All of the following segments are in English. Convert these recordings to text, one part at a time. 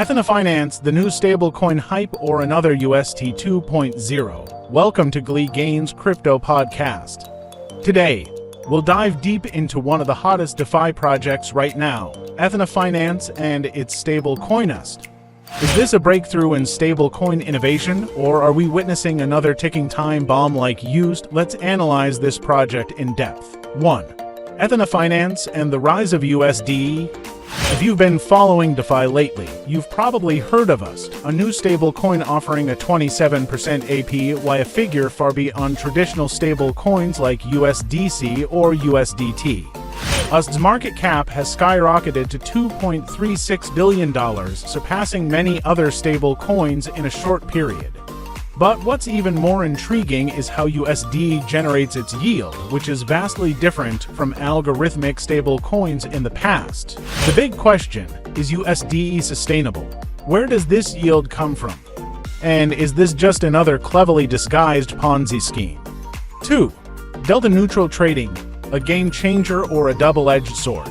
Ethena Finance, the new stablecoin hype or another USDe 2.0. Welcome to Glee Gains Crypto Podcast. Today, we'll dive deep into one of the hottest DeFi projects right now, Ethena Finance and its stablecoinist. Is this a breakthrough in stablecoin innovation, or are we witnessing another ticking time bomb like USDe? Let's analyze this project in depth. 1. Ethena Finance and the rise of USDe. If you've been following DeFi lately, you've probably heard of USDe, a new stablecoin offering a 27% APY, a figure far beyond traditional stablecoins like USDC or USDT. USDe's market cap has skyrocketed to $2.36 billion, surpassing many other stablecoins in a short period. But what's even more intriguing is how USDe generates its yield, which is vastly different from algorithmic stablecoins in the past. The big question, is USDe sustainable? Where does this yield come from? And is this just another cleverly disguised Ponzi scheme? 2. Delta-neutral trading, a game changer or a double-edged sword?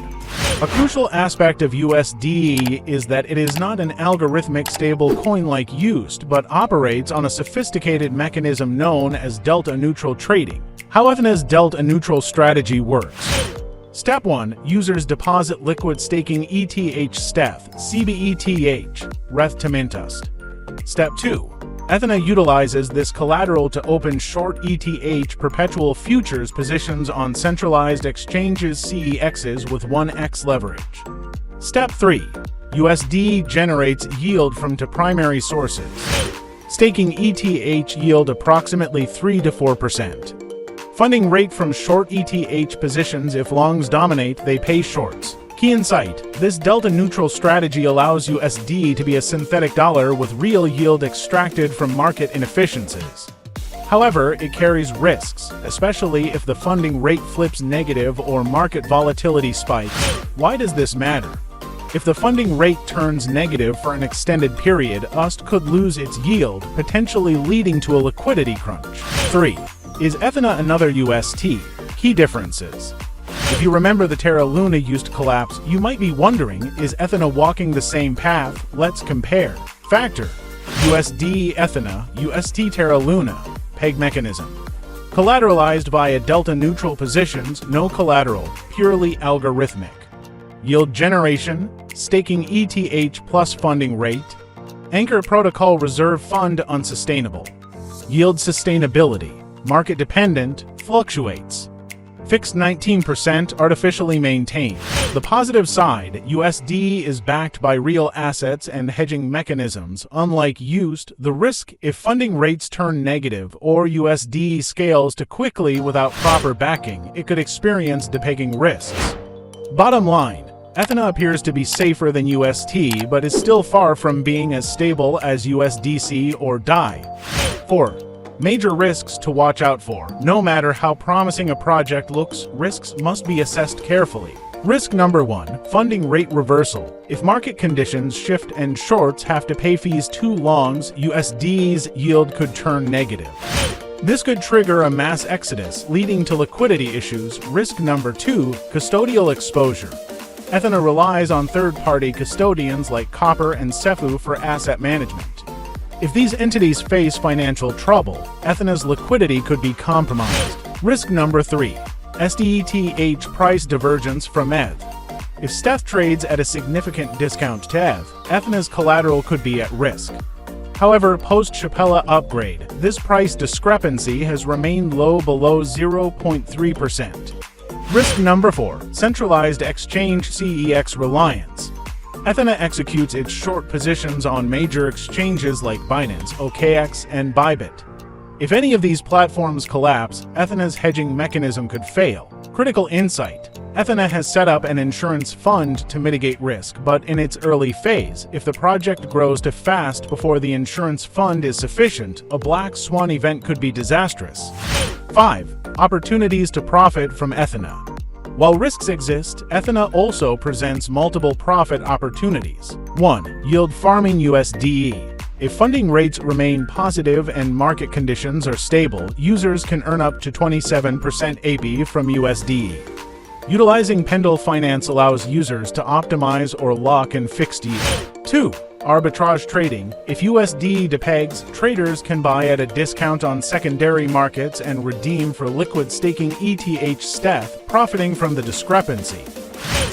A crucial aspect of USDe is that it is not an algorithmic stablecoin like USDe, but operates on a sophisticated mechanism known as delta-neutral trading. How Ethena's delta-neutral strategy works. Step 1. Users deposit liquid staking ETH steth, CBETH, reth to mint USDe. Step 2. Ethena utilizes this collateral to open short ETH perpetual futures positions on centralized exchanges CEXs with 1x leverage. Step 3. USDe generates yield from two primary sources. Staking ETH yield approximately 3 to 4%. Funding rate from short ETH positions. If longs dominate, they pay shorts. Key insight: this delta-neutral strategy allows USDe to be a synthetic dollar with real yield extracted from market inefficiencies. However, it carries risks, especially if the funding rate flips negative or market volatility spikes. Why does this matter? If the funding rate turns negative for an extended period, USDe could lose its yield, potentially leading to a liquidity crunch. 3. Is Ethena another USDe? Key differences. If you remember the Terra Luna USDe collapse, you might be wondering, is Ethena walking the same path? Let's compare. Factor: USDe Ethena, USDe Terra Luna, peg mechanism. Collateralized via delta-neutral positions, no collateral, purely algorithmic. Yield generation, staking ETH plus funding rate. Anchor protocol reserve fund unsustainable. Yield sustainability, market dependent, fluctuates. Fixed 19%, artificially maintained. The positive side, USDe is backed by real assets and hedging mechanisms. Unlike USDe, the risk if funding rates turn negative or USDe scales too quickly without proper backing, it could experience depegging risks. Bottom line, Ethena appears to be safer than USDe, but is still far from being as stable as USDC or DAI. 4. Major risks to watch out for. No matter how promising a project looks, risks must be assessed carefully. Risk number 1. Funding rate reversal. If market conditions shift and shorts have to pay fees to longs, USDe's yield could turn negative. This could trigger a mass exodus, leading to liquidity issues. Risk number 2. Custodial exposure. Ethena relies on third-party custodians like Copper and Cefu for asset management. If these entities face financial trouble, Ethena's liquidity could be compromised. Risk number 3. USDETH price divergence from ETH. If steth trades at a significant discount to ETH, Ethena's collateral could be at risk. However, post-Chapella upgrade, this price discrepancy has remained low, below 0.3%. Risk number 4. Centralized exchange CEX reliance. Ethena executes its short positions on major exchanges like Binance, OKX, and Bybit. If any of these platforms collapse, Ethena's hedging mechanism could fail. Critical insight: Ethena has set up an insurance fund to mitigate risk, but in its early phase, if the project grows too fast before the insurance fund is sufficient, a black swan event could be disastrous. 5. Opportunities to profit from Ethena. While risks exist, Ethena also presents multiple profit opportunities. 1. Yield farming USDe. If funding rates remain positive and market conditions are stable, users can earn up to 27% AP from USDe. Utilizing Pendle Finance allows users to optimize or lock in fixed yield. 2. Arbitrage trading. If USDe depegs, traders can buy at a discount on secondary markets and redeem for liquid staking ETH, profiting from the discrepancy.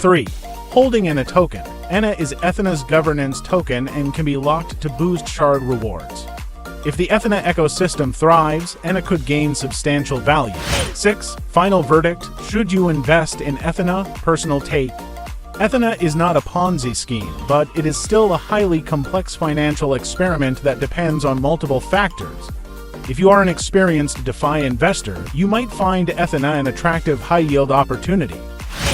3. Holding in a token. ENA is Ethena's governance token and can be locked to boost shard rewards. If the Ethena ecosystem thrives, ENA could gain substantial value. 6. Final verdict. Should you invest in Ethena? Personal take. Ethena is not a Ponzi scheme, but it is still a highly complex financial experiment that depends on multiple factors. If you are an experienced DeFi investor, you might find Ethena an attractive high-yield opportunity.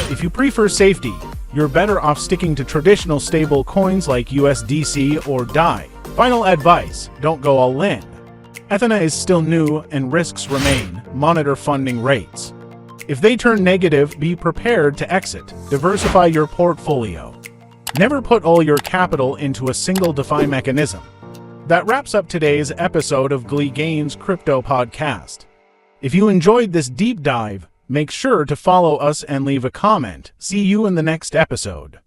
If you prefer safety, you're better off sticking to traditional stablecoins like USDC or DeFi. Final advice: don't go all in. Ethena is still new and risks remain. Monitor funding rates. If they turn negative, be prepared to exit. Diversify your portfolio. Never put all your capital into a single DeFi mechanism. That wraps up today's episode of Glee Gains Crypto Podcast. If you enjoyed this deep dive, make sure to follow us and leave a comment. See you in the next episode.